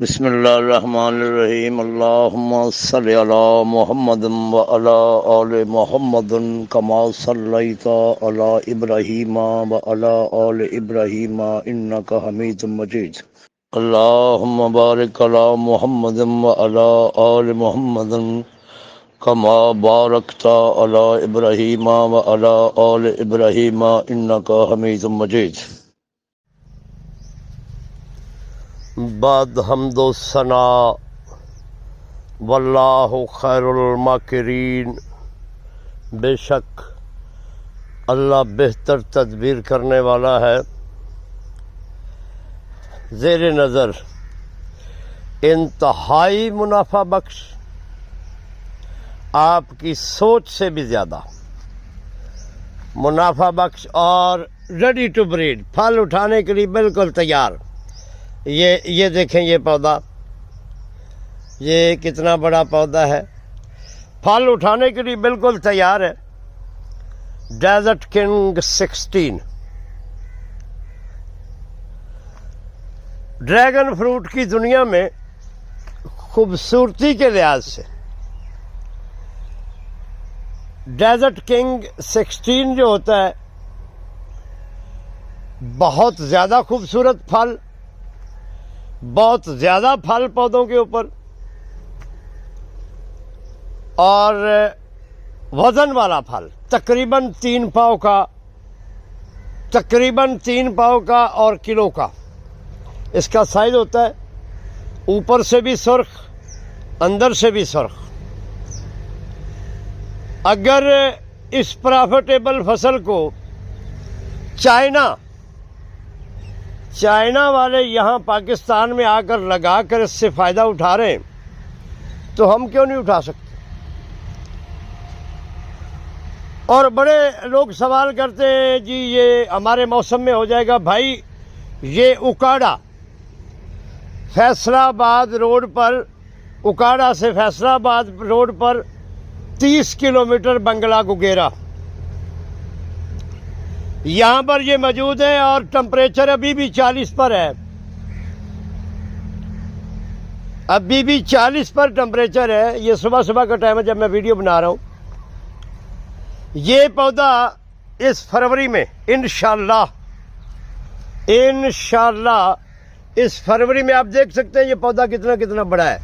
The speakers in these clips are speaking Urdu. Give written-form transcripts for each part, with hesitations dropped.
بسم اللہ الرحمن الرحیم اللہم صلی علی محمد وعلی آل محمد کما صلیت علی ابراہیم وعلی آل ابراہیم انک حمید مجید اللہم بارک علی محمد وعلی آل محمد کما بارکت علی ابراہیم وعلی آل ابراہیم انک حمید مجید۔ بعد حمد و ثنا واللہ خیر الماکرین، بے شک اللہ بہتر تدبیر کرنے والا ہے۔ زیر نظر انتہائی منافع بخش، آپ کی سوچ سے بھی زیادہ منافع بخش اور ریڈی ٹو بریڈ، پھل اٹھانے کے لیے بالکل تیار۔ یہ دیکھیں، یہ پودا، یہ کتنا بڑا پودا ہے، پھل اٹھانے کے لیے بالکل تیار ہے۔ ڈیزرٹ کنگ 16 ڈریگن فروٹ کی دنیا میں خوبصورتی کے لحاظ سے ڈیزرٹ کنگ 16 جو ہوتا ہے بہت زیادہ خوبصورت پھل، بہت زیادہ پھل پودوں کے اوپر، اور وزن والا پھل، تقریباً 3 پاؤ کا اور کلو کا اس کا سائز ہوتا ہے۔ اوپر سے بھی سرخ، اندر سے بھی سرخ۔ اگر اس پرافیٹیبل فصل کو چائنا والے یہاں پاکستان میں آ کر لگا کر اس سے فائدہ اٹھا رہے ہیں تو ہم کیوں نہیں اٹھا سکتے؟ اور بڑے لوگ سوال کرتے ہیں جی یہ ہمارے موسم میں ہو جائے گا۔ بھائی یہ اکاڑا فیصلہ آباد روڈ پر، اکاڑا سے فیصلہ آباد روڈ پر 30 کلومیٹر بنگلہ گگیرا، یہاں پر یہ موجود ہے، اور ٹمپریچر ابھی بھی 40 پر ہے، ابھی بھی 40 پر ٹمپریچر ہے۔ یہ صبح کا ٹائم ہے جب میں ویڈیو بنا رہا ہوں۔ یہ پودا اس فروری میں انشاءاللہ اس فروری میں آپ دیکھ سکتے ہیں یہ پودا کتنا بڑا ہے۔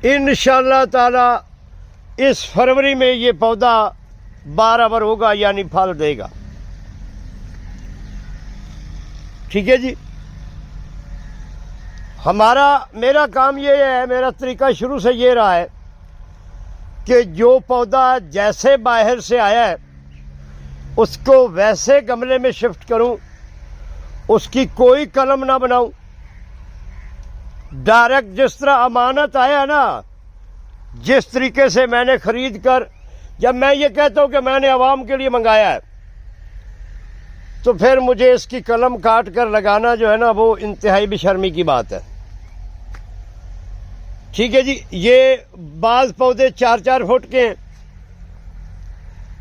انشاءاللہ تعالی اس فروری میں یہ پودا برابر ہوگا، یعنی پھل دے گا۔ ٹھیک ہے جی، میرا کام یہ ہے، میرا طریقہ شروع سے یہ رہا ہے کہ جو پودا جیسے باہر سے آیا ہے اس کو ویسے گملے میں شفٹ کروں، اس کی کوئی قلم نہ بناؤں، ڈائریکٹ جس طرح امانت آیا نا، جس طریقے سے میں نے خرید کر، جب میں یہ کہتا ہوں کہ میں نے عوام کے لیے منگایا ہے تو پھر مجھے اس کی قلم کاٹ کر لگانا جو ہے نا وہ انتہائی بے شرمی کی بات ہے۔ ٹھیک ہے جی، یہ بعض پودے 4 فٹ کے ہیں،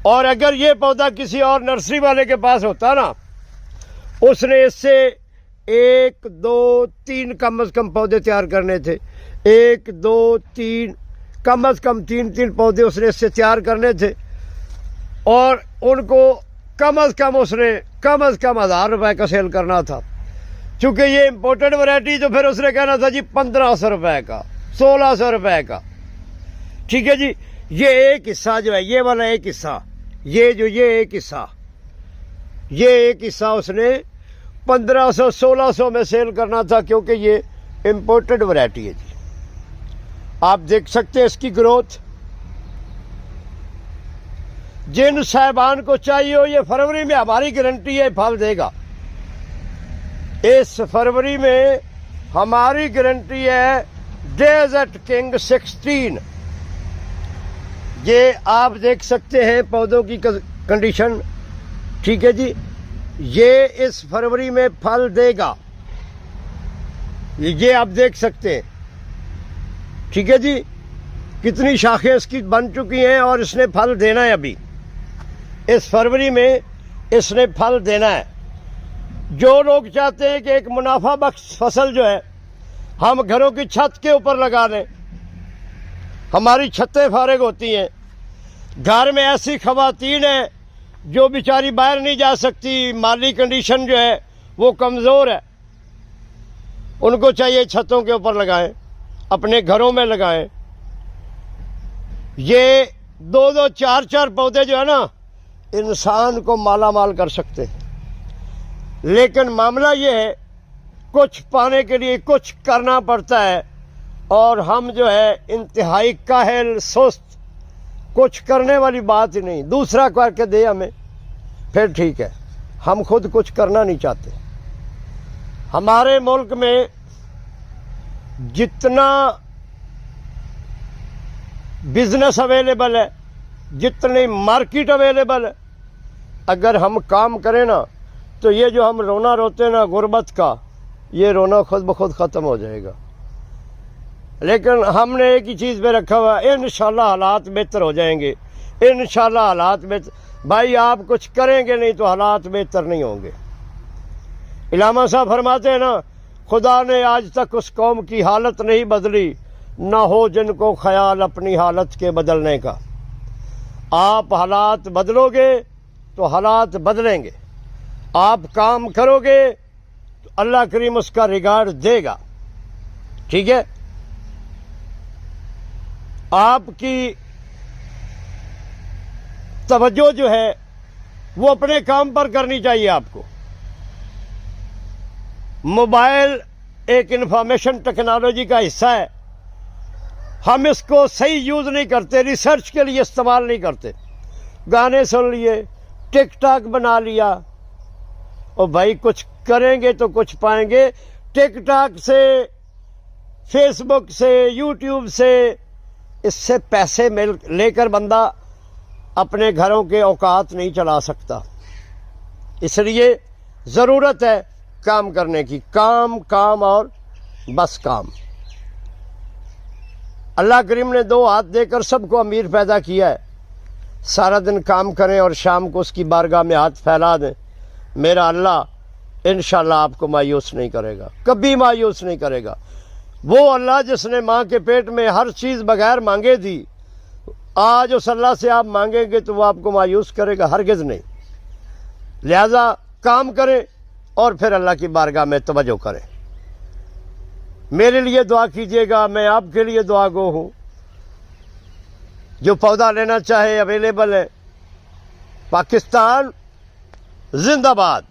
اور اگر یہ پودا کسی اور نرسری والے کے پاس ہوتا نا، اس نے اس سے 1 2 3 کم از کم پودے تیار کرنے تھے، 1 2 3 کم از کم 3 پودے اس نے اس سے تیار کرنے تھے، اور ان کو کم از کم اس نے کم از کم 1000 روپے کا سیل کرنا تھا۔ چونکہ یہ امپورٹڈ ویرائٹی تو پھر اس نے کہنا تھا جی 1500 روپے کا، 1600 روپے کا۔ ٹھیک ہے جی، یہ ایک حصہ جو ہے، یہ والا ایک حصہ، یہ ایک حصہ اس نے 1500 1600 میں سیل کرنا تھا، کیونکہ یہ امپورٹڈ ویرائٹی ہے جی۔ آپ دیکھ سکتے ہیں اس کی گروتھ۔ جن صاحبان کو چاہیے ہو، یہ فروری میں ہماری گارنٹی ہے پھل دے گا۔ اس فروری میں ہماری گارنٹی ہے ڈیزرٹ کنگ 16۔ یہ آپ دیکھ سکتے ہیں پودوں کی کنڈیشن۔ ٹھیک ہے جی، یہ اس فروری میں پھل دے گا، یہ آپ دیکھ سکتے ہیں۔ ٹھیک ہے جی، کتنی شاخیں اس کی بن چکی ہیں، اور اس نے پھل دینا ہے ابھی اس فروری میں، اس نے پھل دینا ہے۔ جو لوگ چاہتے ہیں کہ ایک منافع بخش فصل جو ہے ہم گھروں کی چھت کے اوپر لگا لیں. ہماری چھتیں فارغ ہوتی ہیں. گھر میں ایسی خواتین ہیں جو بیچاری باہر نہیں جا سکتی, مالی کنڈیشن جو ہے وہ کمزور ہے, ان کو چاہیے چھتوں کے اوپر لگائیں, اپنے گھروں میں لگائیں. یہ 2-2 4-4 پودے جو ہے نا انسان کو مالا مال کر سکتے ہیں. لیکن معاملہ یہ ہے کچھ پانے کے لیے کچھ کرنا پڑتا ہے, اور ہم جو ہے انتہائی کاہل سست, کچھ کرنے والی بات ہی نہیں. دوسرا کر کے دے ہمیں پھر ٹھیک ہے, ہم خود کچھ کرنا نہیں چاہتے. ہمارے ملک میں جتنا بزنس اویلیبل ہے, جتنی مارکیٹ اویلیبل ہے, اگر ہم کام کریں نا تو یہ جو ہم رونا روتے ہیں نا غربت کا, یہ رونا خود بخود ختم ہو جائے گا. لیکن ہم نے ایک ہی چیز پہ رکھا ہوا ہے, انشاءاللہ حالات بہتر ہو جائیں گے, انشاءاللہ حالات بہتر. بھائی آپ کچھ کریں گے نہیں تو حالات بہتر نہیں ہوں گے. علامہ صاحب فرماتے ہیں نا, خدا نے آج تک اس قوم کی حالت نہیں بدلی, نہ ہو جن کو خیال اپنی حالت کے بدلنے کا. آپ حالات بدلو گے تو حالات بدلیں گے. آپ کام کرو گے تو اللہ کریم اس کا ریگارڈ دے گا. ٹھیک ہے, آپ کی توجہ جو ہے وہ اپنے کام پر کرنی چاہیے. آپ کو موبائل ایک انفارمیشن ٹیکنالوجی کا حصہ ہے, ہم اس کو صحیح یوز نہیں کرتے, ریسرچ کے لیے استعمال نہیں کرتے. گانے سن لیے, ٹک ٹاک بنا لیا, اور بھائی کچھ کریں گے تو کچھ پائیں گے. ٹک ٹاک سے, فیس بک سے, یوٹیوب سے, اس سے پیسے لے کر بندہ اپنے گھروں کے اوقات نہیں چلا سکتا. اس لیے ضرورت ہے کام کرنے کی, کام کام اور بس کام. اللہ کریم نے 2 ہاتھ دے کر سب کو امیر پیدا کیا ہے. سارا دن کام کریں اور شام کو اس کی بارگاہ میں ہاتھ پھیلا دیں. میرا اللہ انشاءاللہ آپ کو مایوس نہیں کرے گا, کبھی مایوس نہیں کرے گا. وہ اللہ جس نے ماں کے پیٹ میں ہر چیز بغیر مانگے دی, آج اس اللہ سے آپ مانگیں گے تو وہ آپ کو مایوس کرے گا؟ ہرگز نہیں. لہذا کام کریں اور پھر اللہ کی بارگاہ میں توجہ کریں. میرے لیے دعا کیجیے گا, میں آپ کے لیے دعا گو ہوں. جو پودا لینا چاہے اویلیبل ہے. پاکستان زندہ باد.